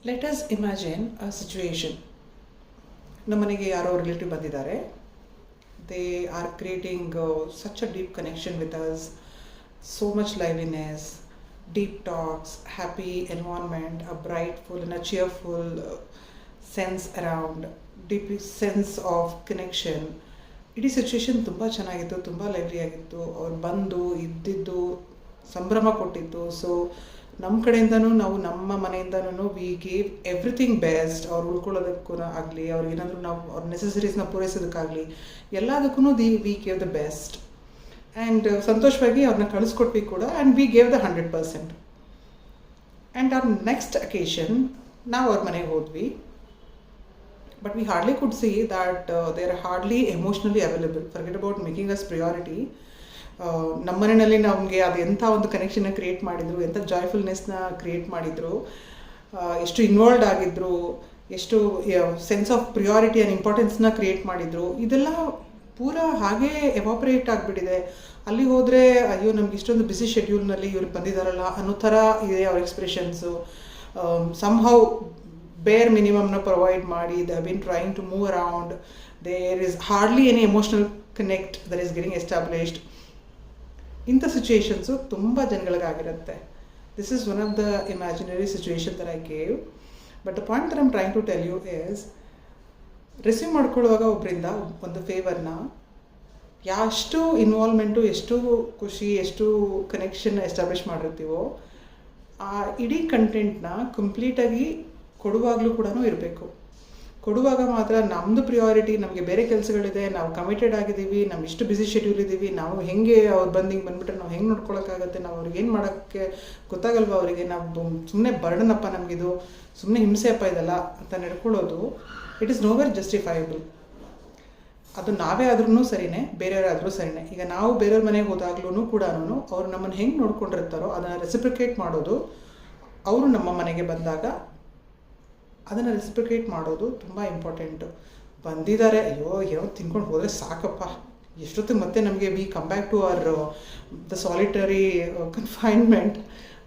Let us imagine a situation. ನಮ್ಮನೆಗೆ ಯಾರೋ relative ಬಂದಿದ್ದಾರೆ. They are creating such a deep connection with us, so much liveliness, deep talks, happy environment, a brightful and a cheerful sense around, deep sense of connection. ಇಡೀ situation ತುಂಬ ಚೆನ್ನಾಗಿತ್ತು, ತುಂಬ lively ಆಗಿತ್ತು. ಅವ್ರು ಬಂದು ಇದ್ದಿದ್ದು ಸಂಭ್ರಮ ಕೊಟ್ಟಿತ್ತು. ಸೊ ನಮ್ಮ ಕಡೆಯಿಂದನೂ ನಾವು ನಮ್ಮ ಮನೆಯಿಂದನೂ ವಿ ಗೇವ್ ಎವ್ರಿಥಿಂಗ್ ಬೆಸ್ಟ್. ಅವ್ರು ಉಳ್ಕೊಳ್ಳೋದಕ್ಕೂ ಆಗಲಿ, ಅವ್ರಿಗೇನಾದರೂ ನಾವು ಅವ್ರ ನೆಸೆಸರೀಸ್ನ ಪೂರೈಸೋದಕ್ಕಾಗಲಿ ಎಲ್ಲದಕ್ಕೂ we gave the best. And ಸಂತೋಷವಾಗಿ ಅವ್ರನ್ನ ಕಳಿಸ್ಕೊಟ್ವಿ ಕೂಡ. And we gave the 100%. And our next occasion ನಾವು ಅವ್ರ ಮನೆಗೆ ಹೋದ್ವಿ. But we hardly could see that they are hardly emotionally available. Forget about making us priority. ನಮ್ಮ ಮನೆಯಲ್ಲಿ ನಮಗೆ ಅದು ಎಂಥ ಒಂದು ಕನೆಕ್ಷನ್ನ ಕ್ರಿಯೇಟ್ ಮಾಡಿದರು, ಎಂಥ ಜಾಯ್ಫುಲ್ನೆಸ್ನ ಕ್ರಿಯೇಟ್ ಮಾಡಿದರು, ಎಷ್ಟು ಇನ್ವಾಲ್ವ್ಡ್ ಆಗಿದ್ದರು, ಎಷ್ಟು ಸೆನ್ಸ್ ಆಫ್ ಪ್ರಿಯಾರಿಟಿ ಆ್ಯಂಡ್ ಇಂಪಾರ್ಟೆನ್ಸ್ನ ಕ್ರಿಯೇಟ್ ಮಾಡಿದರು. ಇದೆಲ್ಲ ಪೂರ ಹಾಗೇ ಎವಾಪ್ರೇಟ್ ಆಗಿಬಿಟ್ಟಿದೆ. ಅಲ್ಲಿ ಹೋದರೆ ಅಯ್ಯೋ ನಮ್ಗೆ ಇಷ್ಟೊಂದು ಬಿಸಿ ಶೆಡ್ಯೂಲ್ನಲ್ಲಿ ಇವ್ರು ಬಂದಿದ್ದಾರಲ್ಲ ಅನ್ನೋ ಥರ ಇದೆ ಅವ್ರ ಎಕ್ಸ್ಪ್ರೆಷನ್ಸು. ಸಮ್ಹೌ ಬೇರ್ ಮಿನಿಮಮ್ನ ಪ್ರೊವೈಡ್ ಮಾಡಿ they have been trying to move around. There is hardly any emotional connect that is getting established. ಇಂಥ ಸಿಚುವೇಶನ್ಸು ತುಂಬ ಜನಗಳಿಗಾಗಿರುತ್ತೆ. This is one of the imaginary situation that I gave. But the point that I'm trying to tell you is, receive ಮಾಡ್ಕೊಳ್ಳುವಾಗ ಒಬ್ಬರಿಂದ ಒಂದು ಫೇವರ್ನ ಎಷ್ಟು involvement, ಎಷ್ಟು ಖುಷಿ, ಎಷ್ಟು ಕನೆಕ್ಷನ್ ಎಸ್ಟಾಬ್ಲಿಷ್ ಮಾಡಿರ್ತೀವೋ ಆ ಇಡೀ ಕಂಟೆಂಟ್ನ ಕಂಪ್ಲೀಟಾಗಿ ಕೊಡುವಾಗಲೂ ಕೂಡ ಇರಬೇಕು. ಕೊಡುವಾಗ ಮಾತ್ರ ನಮ್ಮದು ಪ್ರಿಯಾರಿಟಿ, ನಮಗೆ ಬೇರೆ ಕೆಲಸಗಳಿದೆ, ನಾವು ಕಮಿಟೆಡ್ ಆಗಿದ್ದೀವಿ, ನಮ್ಮ ಇಷ್ಟು ಬಿಸಿ ಶೆಡ್ಯೂಲ್ ಇದ್ದೀವಿ, ನಾವು ಹೆಂಗೆ ಅವ್ರು ಬಂದುಬಿಟ್ರೆ ನಾವು ಹೆಂಗೆ ನೋಡ್ಕೊಳಕ್ಕಾಗತ್ತೆ, ನಾವು ಅವ್ರಿಗೆ ಏನು ಮಾಡೋಕ್ಕೆ ಗೊತ್ತಾಗಲ್ವ, ಅವರಿಗೆ ನಾವು ಸುಮ್ಮನೆ ಬರ್ಡನಪ್ಪ, ನಮಗಿದು ಸುಮ್ಮನೆ ಹಿಂಸೆಯಪ್ಪ ಇದೆಲ್ಲ ಅಂತ ನಡ್ಕೊಳ್ಳೋದು ಇಟ್ ಈಸ್ ನೋವೇರ್ ಜಸ್ಟಿಫೈಯಬಲ್. ಅದು ನಾವೇ ಆದ್ರೂ ಸರಿಯೇ, ಬೇರೆಯವರಾದರೂ ಸರಿಯೇ. ಈಗ ನಾವು ಬೇರೆಯವ್ರ ಮನೆಗೆ ಹೋದಾಗ್ಲೂ ಕೂಡ ಅವ್ರು ನಮ್ಮನ್ನು ಹೆಂಗೆ ನೋಡ್ಕೊಂಡಿರ್ತಾರೋ ಅದನ್ನು ರೆಸಿಪ್ರಿಕೇಟ್ ಮಾಡೋದು, ಅವರು ನಮ್ಮ ಮನೆಗೆ ಬಂದಾಗ ಅದನ್ನು ರೆಸಿಪ್ರಿಕೇಟ್ ಮಾಡೋದು ತುಂಬ ಇಂಪಾರ್ಟೆಂಟು. ಬಂದಿದ್ದಾರೆ, ಅಯ್ಯೋ ಏನೋ ತಿನ್ಕೊಂಡು ಹೋದರೆ ಸಾಕಪ್ಪ, ಎಷ್ಟೊತ್ತಿಗೆ ಮತ್ತೆ ನಮಗೆ we come back to our the solitary confinement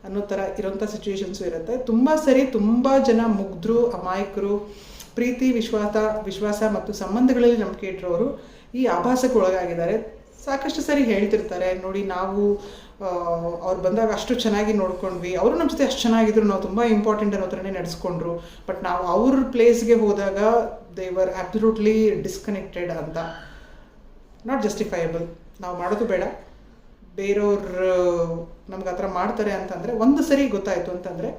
ಅನ್ನೋ ಥರ ಇರೋಂಥ ಸಿಚುವೇಶನ್ಸು ಇರುತ್ತೆ. ತುಂಬ ಸರಿ ತುಂಬ ಜನ ಮುಗ್ಧರು, ಅಮಾಯಕರು, ಪ್ರೀತಿ ವಿಶ್ವಾಸ ಮತ್ತು ಸಂಬಂಧಗಳಲ್ಲಿ ನಂಬಿಕೆ ಇಟ್ಟರೋರು ಈ ಆಭಾಸಕ್ಕೆ ಒಳಗಾಗಿದ್ದಾರೆ. ಸಾಕಷ್ಟು ಸರಿ ಹೇಳ್ತಿರ್ತಾರೆ, ನೋಡಿ ನಾವು ಅವ್ರು ಬಂದಾಗ ಅಷ್ಟು ಚೆನ್ನಾಗಿ ನೋಡ್ಕೊಂಡ್ವಿ, ಅವರು ನಮ್ಮ ಜೊತೆ ಅಷ್ಟು ಚೆನ್ನಾಗಿದ್ರು, ನಾವು ತುಂಬ ಇಂಪಾರ್ಟೆಂಟ್ ಅನ್ನೋ ಥರನೇ ನಡೆಸ್ಕೊಂಡ್ರು, ಬಟ್ ನಾವು ಅವ್ರ ಪ್ಲೇಸ್ಗೆ ಹೋದಾಗ ದೇ ವರ್ ಅಬ್ಸಲ್ಯೂಟ್ಲಿ ಡಿಸ್ಕನೆಕ್ಟೆಡ್ ಅಂತ. Not justifiable. ನಾವು ಮಾಡೋದು ಬೇಡ. ಬೇರೆಯವ್ರು ನಮ್ಗೆ ಆ ಥರ ಮಾಡ್ತಾರೆ ಅಂತಂದರೆ ಒಂದು ಸರಿ ಗೊತ್ತಾಯಿತು ಅಂತಂದರೆ